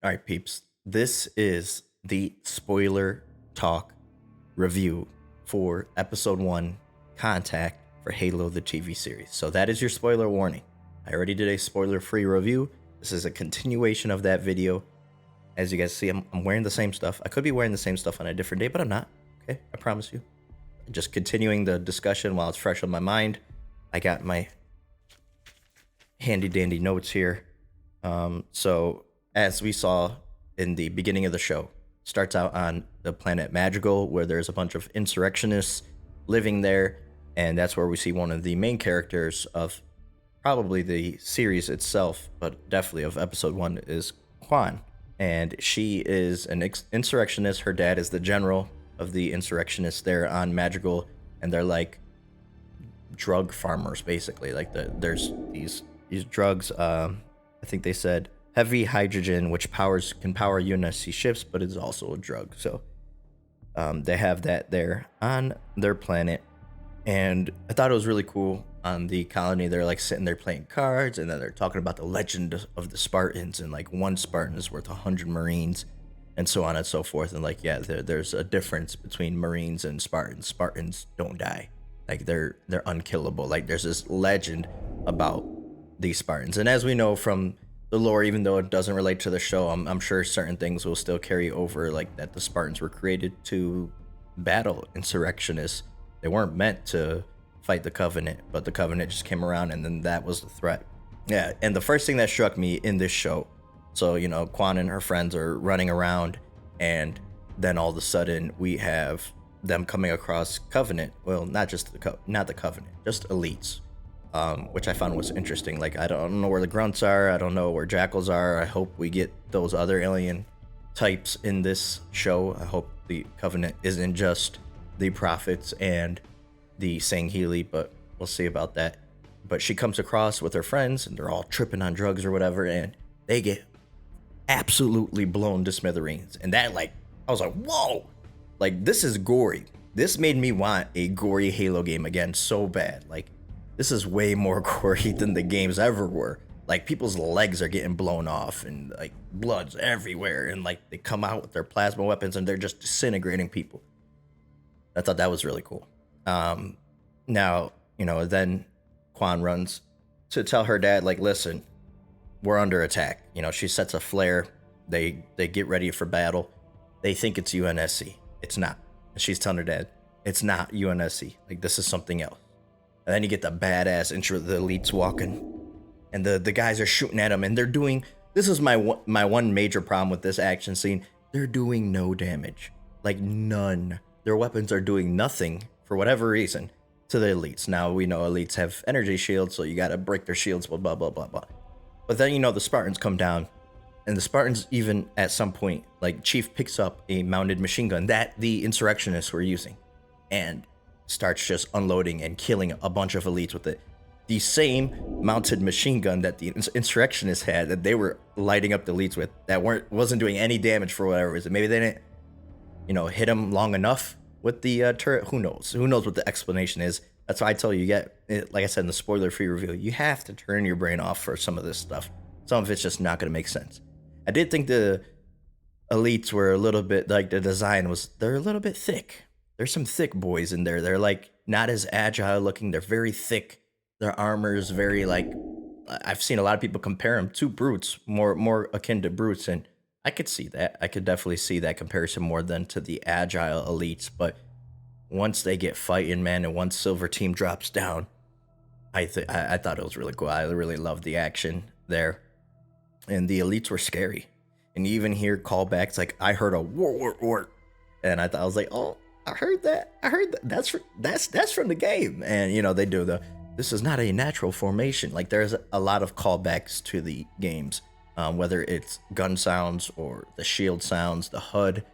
All right, peeps. This is the spoiler talk review for episode 1 Contact for Halo the TV series. So that is your spoiler warning. I already did a spoiler free review. This is a continuation of that video. As you guys see, I'm wearing the same stuff. I could be wearing the same stuff on a different day, but I'm not. Okay, I promise you. Just continuing the discussion while it's fresh on my mind. I got my handy dandy notes here. So as we saw in the beginning of the show, starts out on the planet Madrigal, where there's a bunch of insurrectionists living there, and that's where we see one of the main characters of probably the series itself, but definitely of episode 1 is Quan, and she is an insurrectionist. Her dad is the general of the insurrectionists there on Madrigal, and they're like drug farmers basically. Like there's these drugs. I think they said heavy hydrogen, which can power UNSC ships, but it's also a drug. So they have that there on their planet, and I thought it was really cool. On the colony, they're like sitting there playing cards, and then they're talking about the legend of the Spartans, and like one Spartan is worth 100 Marines, and so on and so forth. And like, yeah, there's a difference between Marines and Spartans. Spartans don't die, like they're unkillable. Like there's this legend about these Spartans, and as we know from the lore, even though it doesn't relate to the show, I'm sure certain things will still carry over, like that the Spartans were created to battle insurrectionists. They weren't meant to fight the Covenant, but the Covenant just came around, and then that was the threat. Yeah, and the first thing that struck me in this show, so Quan and her friends are running around, and then all of a sudden we have them coming across Covenant. Well, not just not the Covenant, just elites, which I found was interesting. Like, I don't know where the grunts are. I don't know where jackals are. I hope we get those other alien types in this show. I hope the Covenant isn't just the prophets and the Sangheili, but we'll see about that. But she comes across with her friends, and they're all tripping on drugs or whatever, and they get absolutely blown to smithereens. And that, like, I was like, whoa, like, this is gory. This made me want a gory Halo game again so bad. Like, this is way more gory than the games ever were. Like, people's legs are getting blown off, and like blood's everywhere, and like they come out with their plasma weapons, and they're just disintegrating people. I thought that was really cool. Now, then Quan runs to tell her dad, like, listen, we're under attack. She sets a flare. They get ready for battle. They think it's UNSC. It's not. And she's telling her dad, it's not UNSC. Like, this is something else. And then you get the badass intro of the elites walking, and the guys are shooting at them, and they're doing, this is my one major problem with this action scene. They're doing no damage. Like, none. Their weapons are doing nothing for whatever reason to the elites. Now, we know elites have energy shields, so you gotta break their shields, blah, blah, blah, blah, blah. But then, the Spartans come down, and the Spartans even at some point, like, Chief picks up a mounted machine gun that the insurrectionists were using and starts just unloading and killing a bunch of elites with it. The same mounted machine gun that the insurrectionists had, that they were lighting up the elites with, that wasn't doing any damage for whatever reason. Maybe they didn't hit him long enough with the turret. Who knows what the explanation is. That's why I tell you, like I said in the spoiler free review, you have to turn your brain off for some of this stuff. Some of it's just not going to make sense. I did think the elites were a little bit, like, the design they're a little bit thick. There's some thick boys in there. They're like not as agile looking. They're very thick. Their armor is very, like, I've seen a lot of people compare them to brutes, more akin to brutes, and I could see that. I could definitely see that comparison more than to the agile elites. But once they get fighting, man, and once Silver Team drops down, I thought it was really cool. I really loved the action there, and the elites were scary. And you even hear callbacks like, I heard a war, and I was like, oh, I heard that. That's from the game. And they do this is not a natural formation. Like, there's a lot of callbacks to the games. Whether it's gun sounds or the shield sounds, the HUD.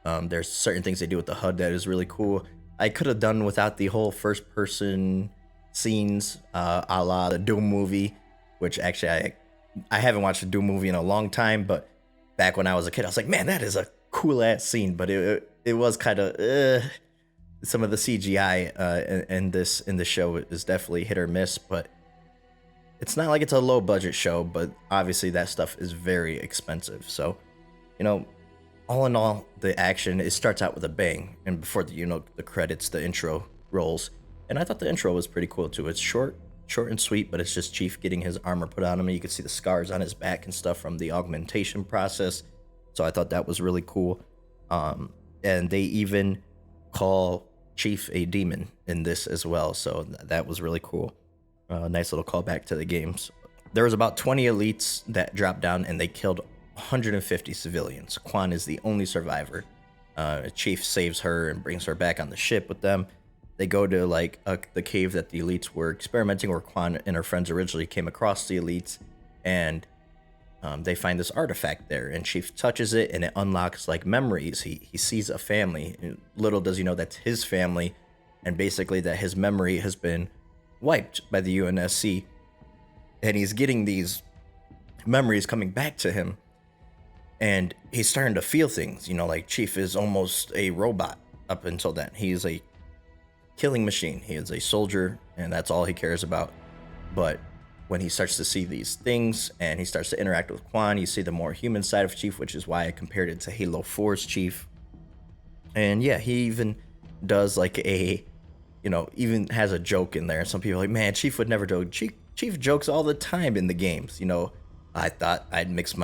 There's certain things they do with the HUD that is really cool. I could have done without the whole first person scenes, a la the Doom movie, which actually I haven't watched the Doom movie in a long time, but back when I was a kid, I was like, man, that is a cool ass scene. But it was kind of some of the CGI in the show is definitely hit or miss, but it's not like it's a low budget show, but obviously that stuff is very expensive. So you know, all in all, the action, it starts out with a bang, and before the credits, the intro rolls. And I thought the intro was pretty cool too. It's short and sweet, but it's just Chief getting his armor put on him, and you can see the scars on his back and stuff from the augmentation process. So I thought that was really cool. And they even call Chief a demon in this as well, so that was really cool. Nice little callback to the games. There was about 20 elites that dropped down, and they killed 150 civilians. Quan is the only survivor. Chief saves her and brings her back on the ship with them. They go to the cave that the elites were experimenting, where Quan and her friends originally came across the elites, and they find this artifact there, and Chief touches it, and it unlocks like memories. He sees a family. Little does he know that's his family, and basically that his memory has been wiped by the UNSC, and he's getting these memories coming back to him, and he's starting to feel things. Like Chief is almost a robot up until then. He is a killing machine. He is a soldier, and that's all he cares about. But when he starts to see these things and he starts to interact with Quan, you see the more human side of Chief, which is why I compared it to Halo 4's Chief. And yeah, he even does even has a joke in there. Some people are like, man, Chief would never joke. Chief jokes all the time in the games. I thought I'd mix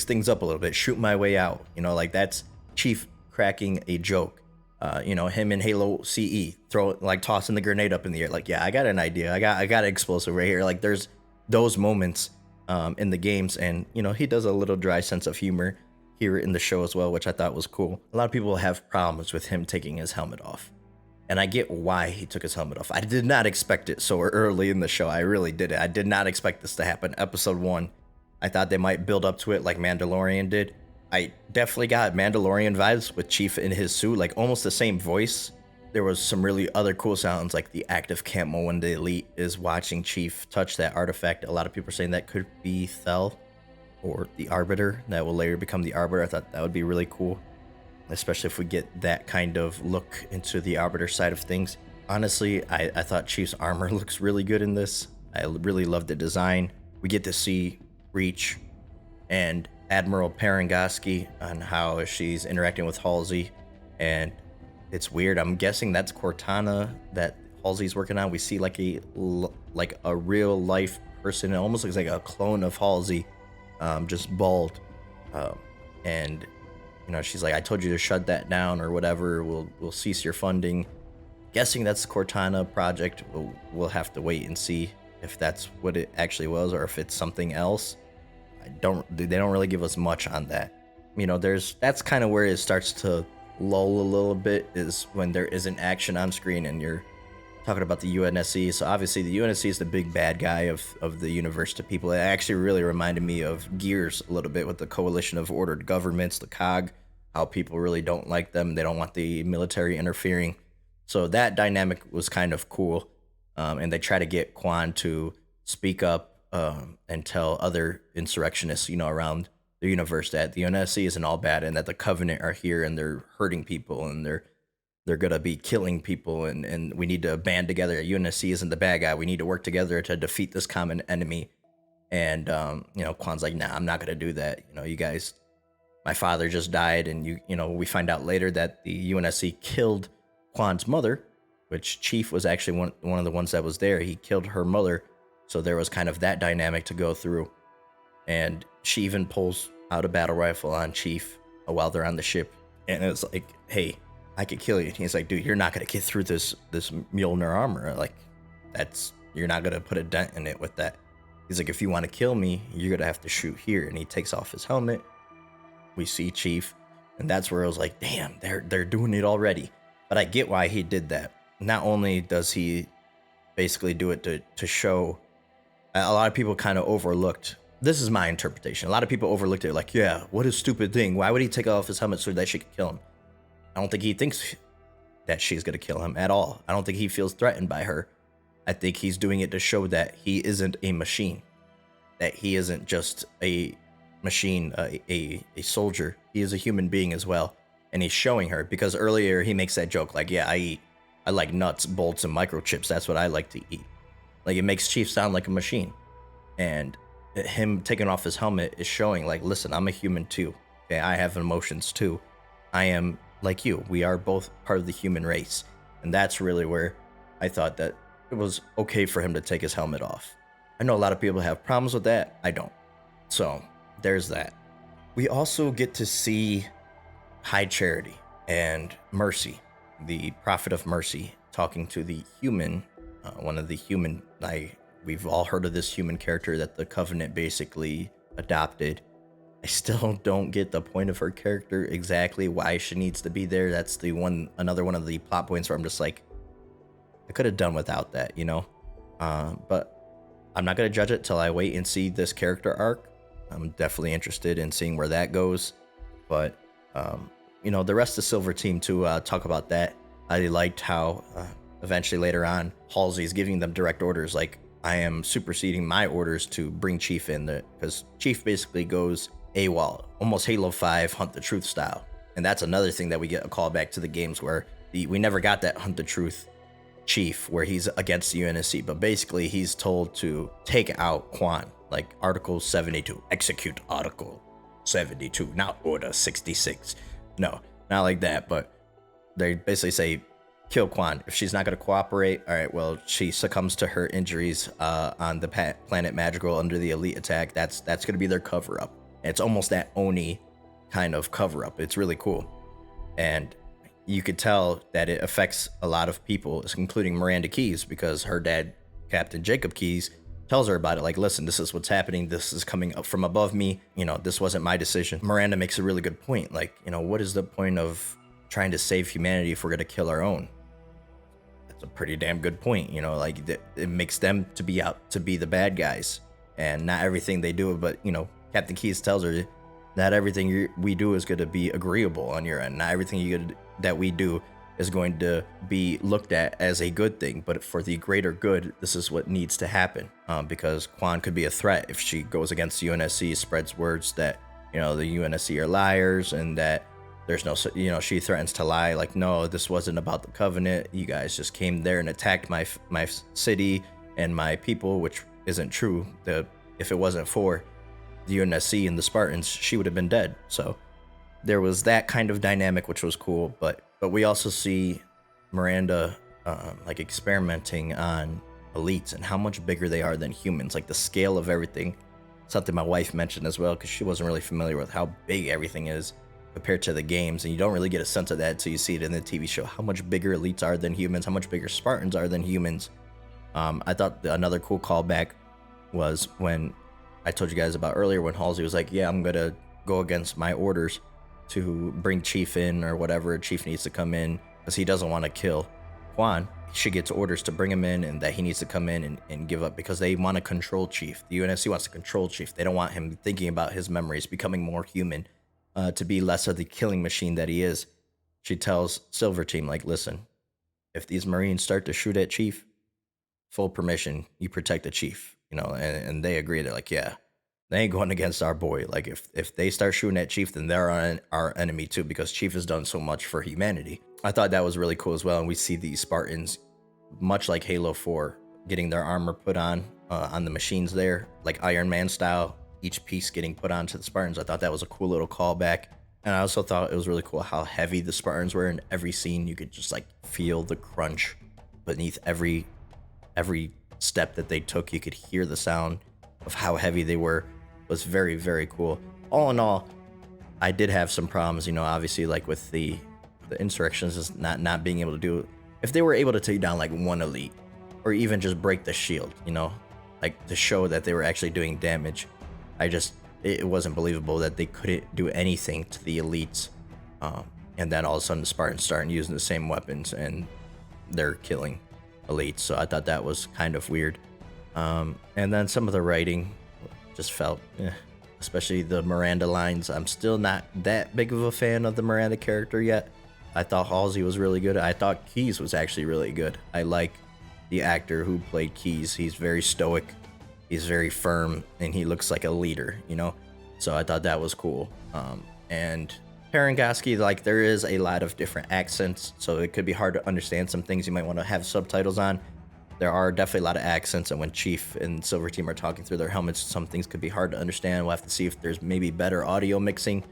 things up a little bit, shoot my way out. That's Chief cracking a joke. Him in Halo CE tossing the grenade up in the air. Yeah, I got an idea. I got an explosive right here. There's those moments in the games, and he does a little dry sense of humor here in the show as well, which I thought was cool. A lot of people have problems with him taking his helmet off, and I get why he took his helmet off. I did not expect it so early in the show. I really didn't. I did not expect this to happen. Episode 1, I thought they might build up to it like Mandalorian did. I definitely got Mandalorian vibes with Chief in his suit, almost the same voice. There was some really other cool sounds, like the active camo when the elite is watching Chief touch that artifact. A lot of people are saying that could be Thel or the Arbiter that will later become the Arbiter. I thought that would be really cool, especially if we get that kind of look into the Arbiter side of things. Honestly, I thought Chief's armor looks really good in this. I really love the design. We get to see Reach and Admiral Parangoski on how she's interacting with Halsey, and it's weird. I'm guessing that's Cortana that Halsey's working on. We see a real life person. It almost looks like a clone of Halsey, just bald, and she's like, I told you to shut that down or whatever. We'll cease your funding. Guessing that's the Cortana project. We'll have to wait and see if that's what it actually was or if it's something else. They don't really give us much on that. That's kind of where it starts to lull a little bit, is when there isn't action on screen and you're talking about the UNSC. So obviously the UNSC is the big bad guy of the universe to people. It actually really reminded me of Gears a little bit, with the Coalition of Ordered Governments, the COG, how people really don't like them. They don't want the military interfering. So that dynamic was kind of cool. And they try to get Quan to speak up and tell other insurrectionists, around the universe, that the UNSC isn't all bad, and that the Covenant are here and they're hurting people, and they're gonna be killing people, and we need to band together. UNSC isn't the bad guy. We need to work together to defeat this common enemy. And Quan's like, nah, I'm not gonna do that. You guys, my father just died, and we find out later that the UNSC killed Quan's mother, which Chief was actually one of the ones that was there. He killed her mother. So there was kind of that dynamic to go through. And she even pulls out a battle rifle on Chief while they're on the ship. And it's like, hey, I could kill you. And he's like, dude, you're not going to get through this Mjolnir armor. You're not going to put a dent in it with that. He's like, if you want to kill me, you're going to have to shoot here. And he takes off his helmet. We see Chief. And that's where I was like, damn, they're doing it already. But I get why he did that. Not only does he basically do it to show... A lot of people kind of overlooked. This is my interpretation. A lot of people overlooked it, like, yeah, what a stupid thing. Why would he take off his helmet so that she could kill him? I don't think he thinks that she's going to kill him at all. I don't think he feels threatened by her. I think he's doing it to show that he isn't a machine, that he isn't just a machine, a soldier. He is a human being as well. And he's showing her, because earlier he makes that joke, like, yeah, I like nuts, bolts, and microchips. That's what I like to eat. It makes Chief sound like a machine. And him taking off his helmet is showing, listen, I'm a human too. Okay, I have emotions too. I am like you. We are both part of the human race. And that's really where I thought that it was okay for him to take his helmet off. I know a lot of people have problems with that. I don't. So there's that. We also get to see High Charity and Mercy, the Prophet of Mercy, talking to the human, one of the human. We've all heard of this human character that the Covenant basically adopted. I still don't get the point of her character exactly, why she needs to be there. That's another one of the plot points where I'm just like, I could have done without that, you know. But I'm not gonna judge it till I wait and see this character arc. I'm definitely interested in seeing where that goes. But the rest of the Silver Team too. Talk about that. I liked how eventually later on Halsey's giving them direct orders, like I am superseding my orders to bring Chief in, because Chief basically goes AWOL, almost Halo 5 Hunt the Truth style. And that's another thing that we get a call back to the games where we never got that Hunt the Truth Chief where he's against the UNSC, but basically he's told to take out Quan, like Article 72, execute Article 72, not Order 66. No, not like that, but they basically say kill Quan. If she's not going to cooperate, all right, well, she succumbs to her injuries on the planet Madrigal under the Elite attack. That's going to be their cover up. It's almost that Oni kind of cover up. It's really cool. And you could tell that it affects a lot of people, including Miranda Keyes, because her dad, Captain Jacob Keyes, tells her about it. Like, listen, this is what's happening. This is coming up from above me. This wasn't my decision. Miranda makes a really good point. Like, what is the point of trying to save humanity if we're going to kill our own? That's a pretty damn good point. Like it makes them to be out to be the bad guys, and not everything they do. But, Captain Keyes tells her not everything we do is going to be agreeable on your end. Not everything that we do is going to be looked at as a good thing, but for the greater good, this is what needs to happen. Because Quan could be a threat if she goes against the UNSC, spreads words that, the UNSC are liars, and that there's no, she threatens to lie, like, no, this wasn't about the Covenant. You guys just came there and attacked my city and my people, which isn't true. If it wasn't for the UNSC and the Spartans, she would have been dead. So there was that kind of dynamic, which was cool. But we also see Miranda like experimenting on elites and how much bigger they are than humans, like the scale of everything. Something my wife mentioned as well, because she wasn't really familiar with how big everything is compared to the games, and you don't really get a sense of that until you see it in the TV show, how much bigger elites are than humans, how much bigger Spartans are than humans. I thought another cool callback was when I told you guys about earlier, when Halsey was like, yeah, I'm gonna go against my orders to bring Chief in, or whatever. Chief needs to come in because he doesn't want to kill Quan. She gets orders to bring him in, and that he needs to come in and give up because they want to control Chief. The UNSC wants to control Chief. They don't want him thinking about his memories, becoming more human, to be less of the killing machine that he is. She tells Silver Team, like, listen, if these Marines start to shoot at Chief, full permission, you protect the Chief. And they agree. They're like, yeah, they ain't going against our boy. Like, if they start shooting at Chief, then they're our enemy too, because Chief has done so much for humanity. I thought that was really cool as well. And we see these Spartans, much like Halo 4, getting their armor put on the machines there, like Iron Man style, each piece getting put onto the Spartans. I thought that was a cool little callback. And I also thought it was really cool how heavy the Spartans were. In every scene, you could just like feel the crunch beneath every step that they took. You could hear the sound of how heavy they were. It was very, very cool. All in all, I did have some problems, obviously, like with the insurrections, is not being able to do it. If they were able to take down like one elite, or even just break the shield, like to show that they were actually doing damage, it wasn't believable that they couldn't do anything to the elites. And then all of a sudden the Spartans started using the same weapons and they're killing elites. So I thought that was kind of weird. And then some of the writing just felt, especially the Miranda lines. I'm still not that big of a fan of the Miranda character yet. I thought Halsey was really good. I thought Keyes was actually really good. I like the actor who played Keyes. He's very stoic. He's very firm, and he looks like a leader, So I thought that was cool. And Parangoski, like, there is a lot of different accents, so it could be hard to understand some things. You might want to have subtitles on. There are definitely a lot of accents, and when Chief and Silver Team are talking through their helmets, some things could be hard to understand. We'll have to see if there's maybe better audio mixing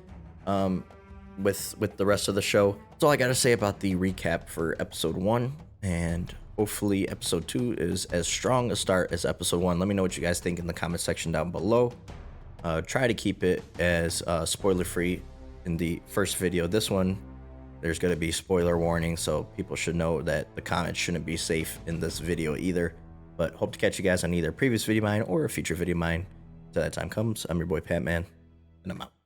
with the rest of the show. That's all I gotta say about the recap for episode 1, and hopefully episode 2 is as strong a start as episode 1. Let me know what you guys think in the comment section down below. Try to keep it as spoiler free in the first video. This one, there's going to be spoiler warning, so people should know that the comments shouldn't be safe in this video either. But hope to catch you guys on either a previous video of mine or a future video of mine. Till that time comes, I'm your boy Patman, and I'm out.